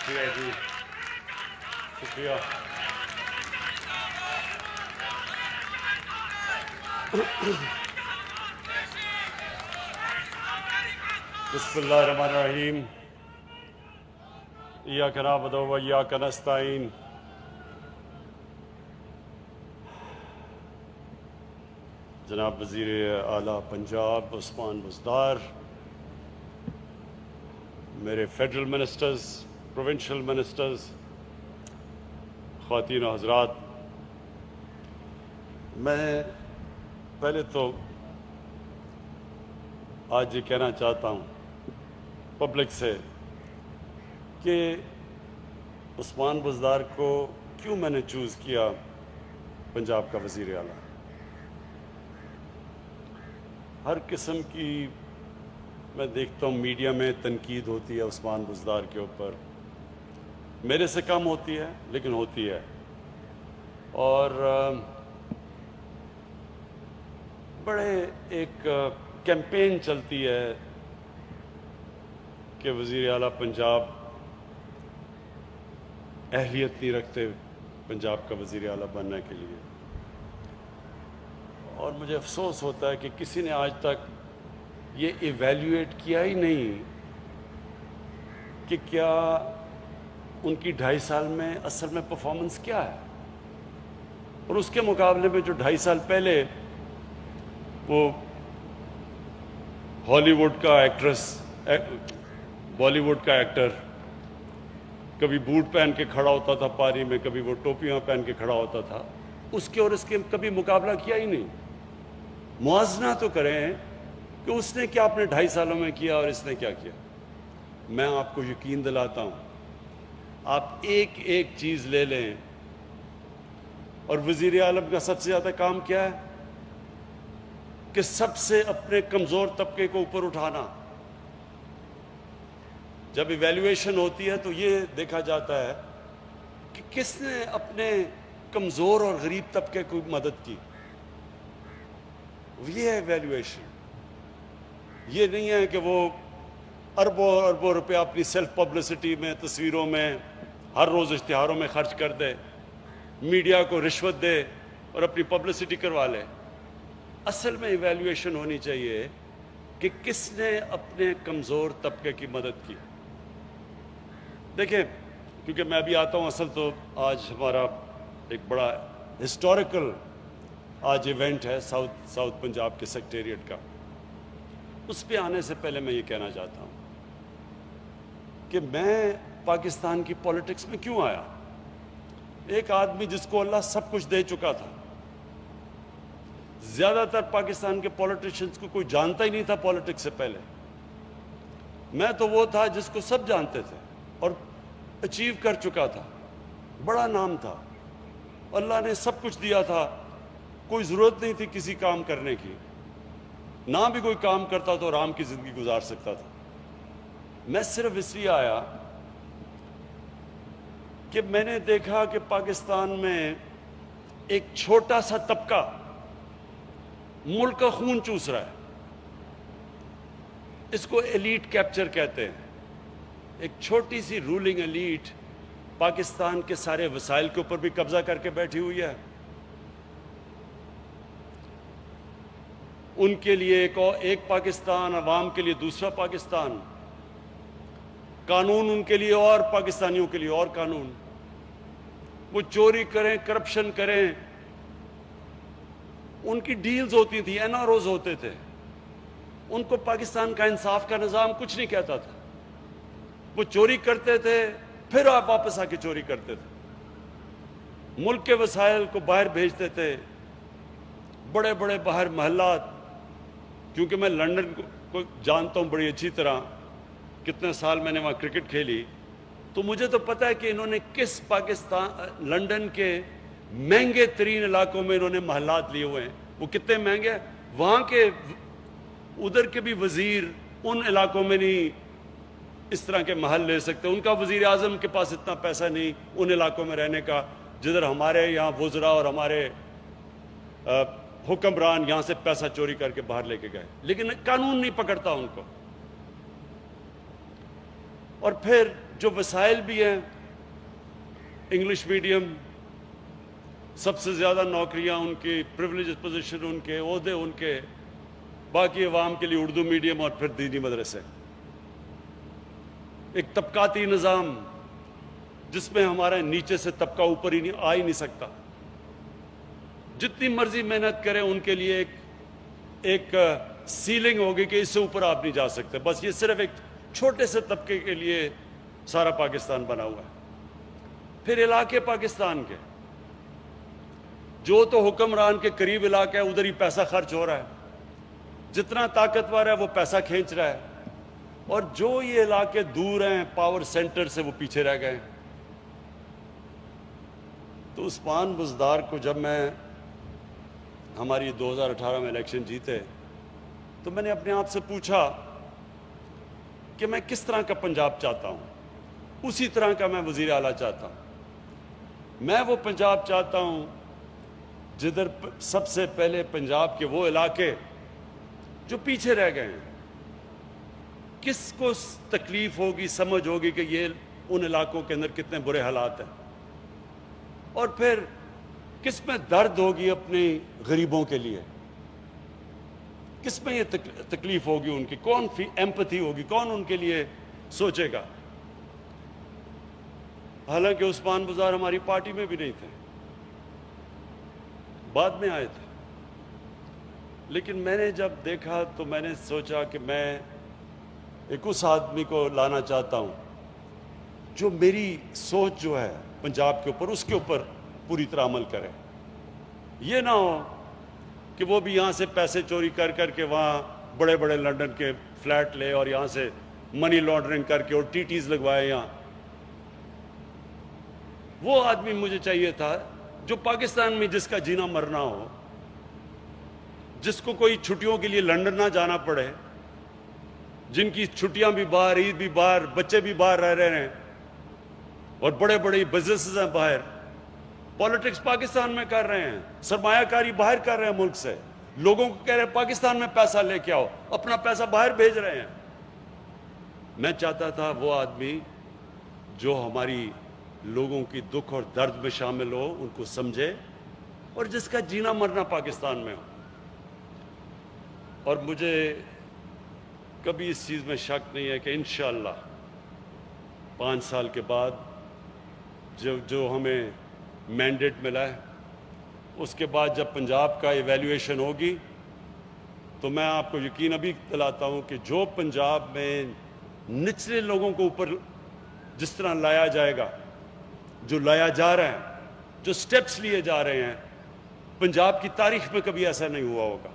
شکریہ جی، شکریہ۔ بسم اللہ الرحمن الرحیم۔ ایاک نعبد و ایاک نستعین۔ جناب وزیر اعلیٰ پنجاب عثمان بزدار، میرے فیڈرل منسٹرز، پروونشل منسٹرز، خواتین و حضرات، میں پہلے تو آج یہ کہنا چاہتا ہوں پبلک سے کہ عثمان بزدار کو کیوں میں نے چوز کیا پنجاب کا وزیر اعلیٰ۔ ہر قسم کی میں دیکھتا ہوں میڈیا میں تنقید ہوتی ہے عثمان بزدار کے اوپر، میرے سے کم ہوتی ہے لیکن ہوتی ہے، اور بڑے ایک کیمپین چلتی ہے کہ وزیر اعلیٰ پنجاب اہلیت نہیں رکھتے پنجاب کا وزیر اعلیٰ بننے کے لیے، اور مجھے افسوس ہوتا ہے کہ کسی نے آج تک یہ ایویلیویٹ کیا ہی نہیں کہ کیا ان کی 2.5 سال میں اصل میں پرفارمنس کیا ہے، اور اس کے مقابلے میں جو 2.5 سال پہلے وہ ہالی ووڈ کا ایکٹریس، بالی ووڈ کا ایکٹر کبھی بوٹ پہن کے کھڑا ہوتا تھا پاری میں، کبھی وہ ٹوپیاں پہن کے کھڑا ہوتا تھا، اس کے اور اس کے کبھی مقابلہ کیا ہی نہیں۔ موازنہ تو کریں کہ اس نے کیا اپنے 2.5 سالوں میں کیا اور اس نے کیا کیا۔ میں آپ کو یقین دلاتا ہوں، آپ ایک ایک چیز لے لیں، اور وزیر اعظم کا سب سے زیادہ کام کیا ہے کہ سب سے اپنے کمزور طبقے کو اوپر اٹھانا۔ جب ایویلیویشن ہوتی ہے تو یہ دیکھا جاتا ہے کہ کس نے اپنے کمزور اور غریب طبقے کو مدد کی، یہ ہے ایویلیویشن۔ یہ نہیں ہے کہ وہ اربوں اربوں روپیہ اپنی سیلف پبلسٹی میں، تصویروں میں، ہر روز اشتہاروں میں خرچ کر دے، میڈیا کو رشوت دے اور اپنی پبلسٹی کروا لے۔ اصل میں ایویلیویشن ہونی چاہیے کہ کس نے اپنے کمزور طبقے کی مدد کی۔ دیکھیں، کیونکہ میں ابھی آتا ہوں، اصل تو آج ہمارا ایک بڑا ہسٹوریکل آج ایونٹ ہے ساؤتھ پنجاب کے سیکریٹریٹ کا۔ اس پہ آنے سے پہلے میں یہ کہنا چاہتا ہوں کہ میں پاکستان کی پولیٹکس میں کیوں آیا۔ ایک آدمی جس کو اللہ سب کچھ دے چکا تھا، زیادہ تر پاکستان کے پولیٹیشنز کو کوئی جانتا ہی نہیں تھا پولیٹکس سے پہلے۔ میں تو وہ تھا جس کو سب جانتے تھے اور اچیو کر چکا تھا، بڑا نام تھا، اللہ نے سب کچھ دیا تھا، کوئی ضرورت نہیں تھی کسی کام کرنے کی، نہ بھی کوئی کام کرتا تو آرام کی زندگی گزار سکتا تھا۔ میں صرف اس لیے آیا کہ میں نے دیکھا کہ پاکستان میں ایک چھوٹا سا طبقہ ملک کا خون چوس رہا ہے۔ اس کو ایلیٹ کیپچر کہتے ہیں۔ ایک چھوٹی سی رولنگ ایلیٹ پاکستان کے سارے وسائل کے اوپر بھی قبضہ کر کے بیٹھی ہوئی ہے۔ ان کے لیے ایک پاکستان، عوام کے لیے دوسرا پاکستان، قانون ان کے لیے اور پاکستانیوں کے لیے اور قانون۔ وہ چوری کریں، کرپشن کریں، ان کی ڈیلز ہوتی تھیں، این آر اوز ہوتے تھے، ان کو پاکستان کا انصاف کا نظام کچھ نہیں کہتا تھا۔ وہ چوری کرتے تھے، پھر آپ واپس آ کے چوری کرتے تھے، ملک کے وسائل کو باہر بھیجتے تھے، بڑے بڑے باہر محلات۔ کیونکہ میں لندن کو جانتا ہوں بڑی اچھی طرح، کتنے سال میں نے وہاں کرکٹ کھیلی، تو مجھے تو پتہ ہے کہ انہوں نے کس لندن کے مہنگے ترین علاقوں میں انہوں نے محلات لیے ہوئے ہیں۔ وہ کتنے مہنگے ہیں، وہاں کے ادھر کے بھی وزیر ان علاقوں میں نہیں اس طرح کے محل لے سکتے، ان کا وزیر اعظم کے پاس اتنا پیسہ نہیں ان علاقوں میں رہنے کا جدھر ہمارے یہاں وزراء اور ہمارے حکمران یہاں سے پیسہ چوری کر کے باہر لے کے گئے، لیکن قانون نہیں پکڑتا ان کو۔ اور پھر جو وسائل بھی ہیں، انگلش میڈیم، سب سے زیادہ نوکریاں ان کی، پریولیج پوزیشن ان کے، عہدے ان کے، باقی عوام کے لیے اردو میڈیم اور پھر دینی مدرسے، ایک طبقاتی نظام جس میں ہمارا نیچے سے طبقہ اوپر ہی آ ہی نہیں سکتا. جتنی مرضی محنت کریں ان کے لیے ایک سیلنگ ہوگی کہ اس سے اوپر آپ نہیں جا سکتے. بس یہ صرف ایک چھوٹے سے طبقے کے لیے سارا پاکستان بنا ہوا ہے. پھر علاقے پاکستان کے جو تو حکمران کے قریب علاقہ ہے ادھر ہی پیسہ خرچ ہو رہا ہے، جتنا طاقتور ہے وہ پیسہ کھینچ رہا ہے، اور جو یہ علاقے دور ہیں پاور سینٹر سے وہ پیچھے رہ گئے. تو عثمان بزدار کو جب میں ہماری 2018 میں الیکشن جیتے تو میں نے اپنے آپ سے پوچھا کہ میں کس طرح کا پنجاب چاہتا ہوں. اسی طرح کا میں وزیر اعلیٰ چاہتا ہوں. میں وہ پنجاب چاہتا ہوں جدھر سب سے پہلے پنجاب کے وہ علاقے جو پیچھے رہ گئے ہیں، کس کو تکلیف ہوگی، سمجھ ہوگی کہ یہ ان علاقوں کے اندر کتنے برے حالات ہیں، اور پھر کس میں درد ہوگی اپنے غریبوں کے لیے، کس میں یہ تکلیف ہوگی ان کی، کون ایمپتھی ہوگی، کون ان کے لیے سوچے گا. حالانکہ عثمان بزدار ہماری پارٹی میں بھی نہیں تھے، بعد میں آئے تھے. لیکن میں نے جب دیکھا تو میں نے سوچا کہ میں ایک اس آدمی کو لانا چاہتا ہوں جو میری سوچ جو ہے پنجاب کے اوپر، اس کے اوپر پوری طرح عمل کرے. یہ نہ ہو کہ وہ بھی یہاں سے پیسے چوری کر کر کے وہاں بڑے بڑے لنڈن کے فلیٹ لے اور یہاں سے منی لانڈرنگ کر کے اور ٹی ٹیز لگوائے یہاں. وہ آدمی مجھے چاہیے تھا جو پاکستان میں جس کا جینا مرنا ہو، جس کو کوئی چھٹیوں کے لیے لندن نہ جانا پڑے، جن کی چھٹیاں بھی باہر، عید بھی باہر، بچے بھی باہر رہ رہے ہیں، اور بڑے بڑے بزنسز ہیں باہر. پالیٹکس پاکستان میں کر رہے ہیں، سرمایہ کاری باہر کر رہے ہیں ملک سے، لوگوں کو کہہ رہے ہیں پاکستان میں پیسہ لے کے آؤ، اپنا پیسہ باہر بھیج رہے ہیں. میں چاہتا تھا وہ آدمی جو ہماری لوگوں کی دکھ اور درد میں شامل ہو، ان کو سمجھے، اور جس کا جینا مرنا پاکستان میں ہو. اور مجھے کبھی اس چیز میں شک نہیں ہے کہ انشاءاللہ 5 سال کے بعد جو ہمیں مینڈیٹ ملا ہے، اس کے بعد جب پنجاب کا ایویلیویشن ہوگی تو میں آپ کو یقین ابھی دلاتا ہوں کہ جو پنجاب میں نچلے لوگوں کو اوپر جس طرح لایا جائے گا، جو لایا جا رہا ہے، جو سٹیپس لیے جا رہے ہیں، پنجاب کی تاریخ میں کبھی ایسا نہیں ہوا ہوگا.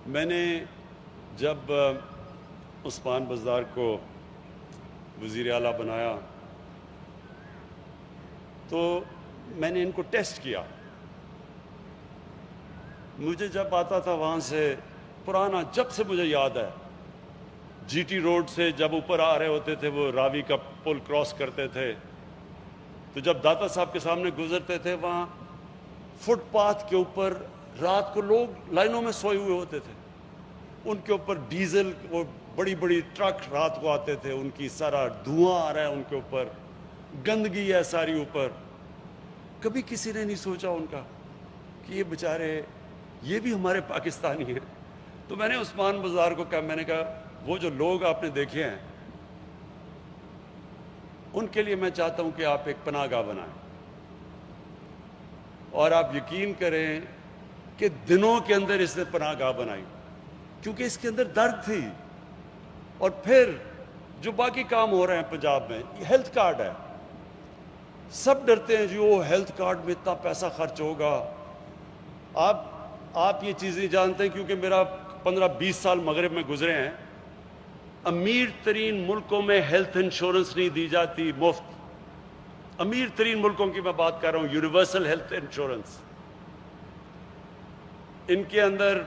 میں نے جب عثمان بزدار کو وزیر اعلیٰ بنایا تو میں نے ان کو ٹیسٹ کیا. مجھے جب آتا تھا وہاں سے پرانا، جب سے مجھے یاد ہے، جی ٹی روڈ سے جب اوپر آ رہے ہوتے تھے، وہ راوی کا پل کراس کرتے تھے، تو جب داتا صاحب کے سامنے گزرتے تھے، وہاں فٹ پاتھ کے اوپر رات کو لوگ لائنوں میں سوئے ہوئے ہوتے تھے. ان کے اوپر ڈیزل، وہ بڑی بڑی ٹرک رات کو آتے تھے، ان کی سارا دھواں آ رہا ہے ان کے اوپر، گندگی ہے ساری اوپر. کبھی کسی نے نہیں سوچا ان کا کہ یہ بیچارے، یہ بھی ہمارے پاکستانی ہیں. تو میں نے عثمان بزدار کو کہا، میں نے کہا وہ جو لوگ آپ نے دیکھے ہیں ان کے لیے میں چاہتا ہوں کہ آپ ایک پناہ گاہ بنائیں. اور آپ یقین کریں کہ دنوں کے اندر اس نے پناہ گاہ بنائی، کیونکہ اس کے اندر درد تھی. اور پھر جو باقی کام ہو رہے ہیں پنجاب میں، یہ ہیلتھ کارڈ ہے. سب ڈرتے ہیں جی وہ ہیلتھ کارڈ میں اتنا پیسہ خرچ ہوگا. آپ یہ چیز نہیں جانتے ہیں، کیونکہ میرا 15-20 سال مغرب میں گزرے ہیں. امیر ترین ملکوں میں ہیلتھ انشورنس نہیں دی جاتی مفت. امیر ترین ملکوں کی میں بات کر رہا ہوں، یونیورسل ہیلتھ انشورنس. ان کے اندر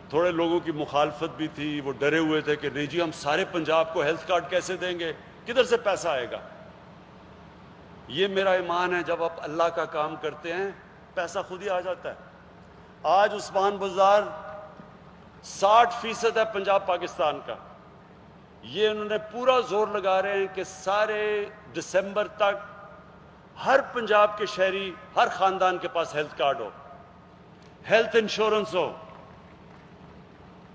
تھوڑے لوگوں کی مخالفت بھی تھی، وہ ڈرے ہوئے تھے کہ نہیں جی ہم سارے پنجاب کو ہیلتھ کارڈ کیسے دیں گے، کدھر سے پیسہ آئے گا. یہ میرا ایمان ہے، جب آپ اللہ کا کام کرتے ہیں پیسہ خود ہی آ جاتا ہے. آج عثمان بزدار 60% ہے پنجاب پاکستان کا. یہ انہوں نے پورا زور لگا رہے ہیں کہ سارے دسمبر تک ہر پنجاب کے شہری، ہر خاندان کے پاس ہیلتھ کارڈ ہو، ہیلتھ انشورنس ہو،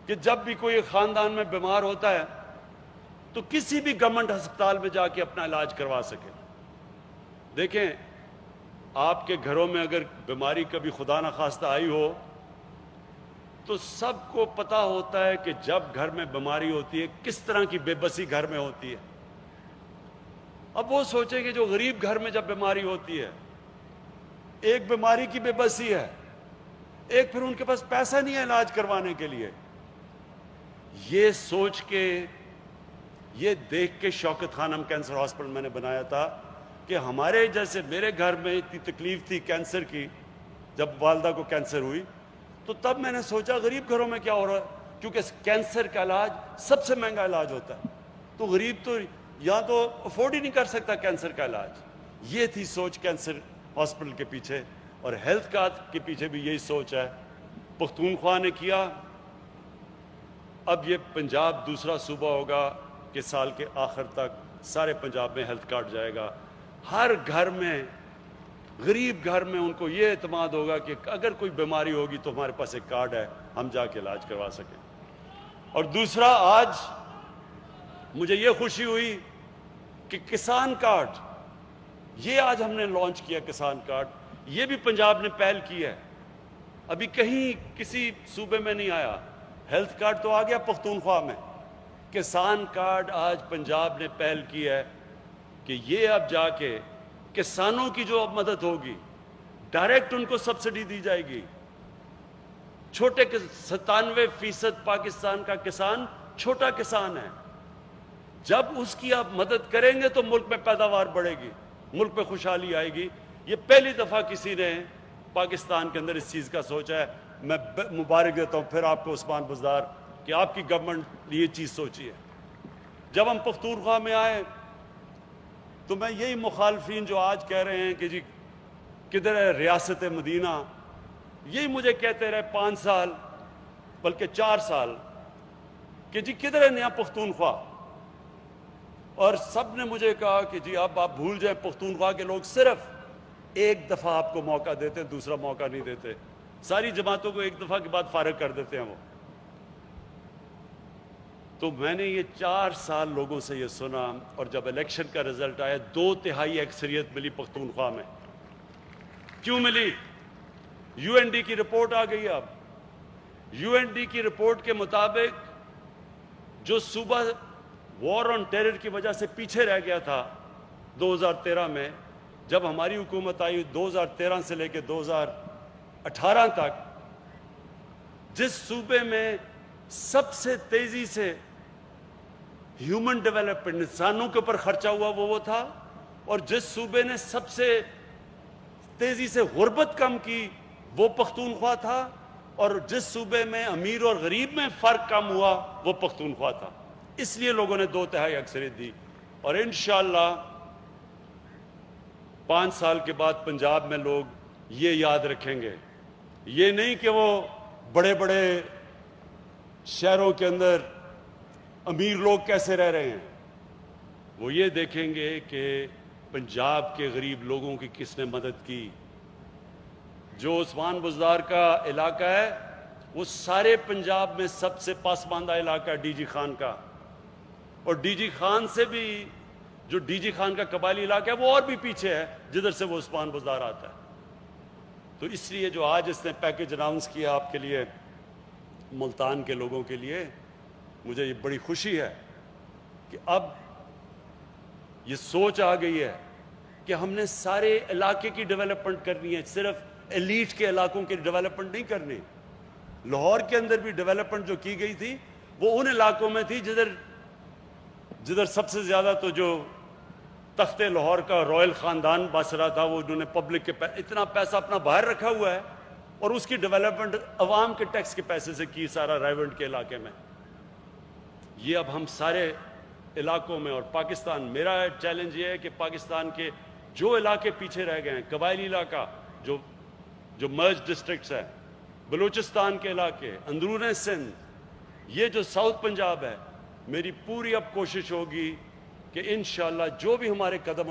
کہ جب بھی کوئی خاندان میں بیمار ہوتا ہے تو کسی بھی گورنمنٹ ہسپتال میں جا کے اپنا علاج کروا سکے. دیکھیں، آپ کے گھروں میں اگر بیماری کبھی خدا نخواستہ آئی ہو تو سب کو پتہ ہوتا ہے کہ جب گھر میں بیماری ہوتی ہے کس طرح کی بے بسی گھر میں ہوتی ہے. اب وہ سوچیں کہ جو غریب گھر میں جب بیماری ہوتی ہے، ایک بیماری کی بے بسی ہے، ایک پھر ان کے پاس پیسہ نہیں ہے علاج کروانے کے لیے. یہ سوچ کے، یہ دیکھ کے شوکت خانم کینسر ہاسپٹل میں نے بنایا تھا کہ ہمارے جیسے، میرے گھر میں اتنی تکلیف تھی کینسر کی، جب والدہ کو کینسر ہوئی تو تب میں نے سوچا غریب گھروں میں کیا ہو رہا ہے، کیونکہ کینسر کا علاج سب سے مہنگا علاج ہوتا ہے، تو غریب تو یہاں تو افورڈ ہی نہیں کر سکتا کینسر کا علاج. یہ تھی سوچ کینسر ہاسپٹل کے پیچھے، اور ہیلتھ کارڈ کے پیچھے بھی یہی سوچ ہے. پختونخوا نے کیا. اب یہ پنجاب دوسرا صوبہ ہوگا کہ سال کے آخر تک سارے پنجاب میں ہیلتھ کارڈ جائے گا. ہر گھر میں، غریب گھر میں ان کو یہ اعتماد ہوگا کہ اگر کوئی بیماری ہوگی تو ہمارے پاس ایک کارڈ ہے، ہم جا کے علاج کروا سکیں. اور دوسرا، آج مجھے یہ خوشی ہوئی کہ کسان کارڈ، یہ آج ہم نے لانچ کیا. کسان کارڈ یہ بھی پنجاب نے پہل کی ہے، ابھی کہیں کسی صوبے میں نہیں آیا. ہیلتھ کارڈ تو آ گیا پختونخوا میں، کسان کارڈ آج پنجاب نے پہل کی ہے کہ یہ اب جا کے کسانوں کی جو اب مدد ہوگی، ڈائریکٹ ان کو سبسڈی دی جائے گی. چھوٹے 97% پاکستان کا کسان چھوٹا کسان ہے. جب اس کی آپ مدد کریں گے تو ملک میں پیداوار بڑھے گی، ملک میں خوشحالی آئے گی. یہ پہلی دفعہ کسی نے پاکستان کے اندر اس چیز کا سوچا ہے. میں مبارک دیتا ہوں پھر آپ کو عثمان بزدار کہ آپ کی گورنمنٹ نے یہ چیز سوچی ہے. جب ہم پختونخوا میں آئے تو میں یہی مخالفین جو آج کہہ رہے ہیں کہ جی کدھر ہے ریاست مدینہ، یہی مجھے کہتے رہے 5 سال بلکہ 4 سال کہ جی کدھر ہے نیا پختونخوا. اور سب نے مجھے کہا کہ جی اب آپ بھول جائیں، پختونخوا کے لوگ صرف ایک دفعہ آپ کو موقع دیتے، دوسرا موقع نہیں دیتے. ساری جماعتوں کو ایک دفعہ کے بعد فارغ کر دیتے ہیں وہ. تو میں نے یہ 4 سال لوگوں سے یہ سنا، اور جب الیکشن کا رزلٹ آیا 2/3 اکثریت ملی پختونخوا میں. کیوں ملی؟ یو این ڈی کی رپورٹ آ گئی. اب یو این ڈی کی رپورٹ کے مطابق جو صوبہ وار آن ٹیرر کی وجہ سے پیچھے رہ گیا تھا 2013 میں، جب ہماری حکومت آئی 2013 سے لے کے 2018 تک، جس صوبے میں سب سے تیزی سے ہیومن ڈیولپمنٹ، انسانوں کے اوپر خرچہ ہوا وہ تھا، اور جس صوبے نے سب سے تیزی سے غربت کم کی وہ پختونخوا تھا، اور جس صوبے میں امیر اور غریب میں فرق کم ہوا وہ پختونخوا تھا. اس لیے لوگوں نے 2/3 اکثریت دی. اور انشاءاللہ 5 سال کے بعد پنجاب میں لوگ یہ یاد رکھیں گے، یہ نہیں کہ وہ بڑے بڑے شہروں کے اندر امیر لوگ کیسے رہ رہے ہیں، وہ یہ دیکھیں گے کہ پنجاب کے غریب لوگوں کی کس نے مدد کی. جو عثمان بزدار کا علاقہ ہے وہ سارے پنجاب میں سب سے پسماندہ علاقہ ہے ڈی جی خان کا، اور ڈی جی خان سے بھی، جو ڈی جی خان کا قبائلی علاقہ ہے وہ اور بھی پیچھے ہے جدھر سے وہ عثمان بزدار آتا ہے. تو اس لیے جو آج اس نے پیکج اناؤنس کیا آپ کے لیے، ملتان کے لوگوں کے لیے، مجھے یہ بڑی خوشی ہے کہ اب یہ سوچ آ گئی ہے کہ ہم نے سارے علاقے کی ڈیولپمنٹ کرنی ہے، صرف ایلیٹ کے علاقوں کی ڈیولپمنٹ نہیں کرنی. لاہور کے اندر بھی ڈیولپمنٹ جو کی گئی تھی وہ ان علاقوں میں تھی جدھر سب سے زیادہ تو جو تخت لاہور کا رائل خاندان بس رہا تھا، وہ انہوں نے پبلک کے اتنا پیسہ اپنا باہر رکھا ہوا ہے، اور اس کی ڈیولپمنٹ عوام کے ٹیکس کے پیسے سے کی، سارا رائیونٹ کے علاقے میں. یہ اب ہم سارے علاقوں میں، اور پاکستان، میرا چیلنج یہ ہے کہ پاکستان کے جو علاقے پیچھے رہ گئے ہیں، قبائلی علاقہ جو مرج ڈسٹرکٹس ہیں، بلوچستان کے علاقے، اندرون سندھ، یہ جو ساؤتھ پنجاب ہے، میری پوری اب کوشش ہوگی کہ انشاءاللہ جو بھی ہمارے قدم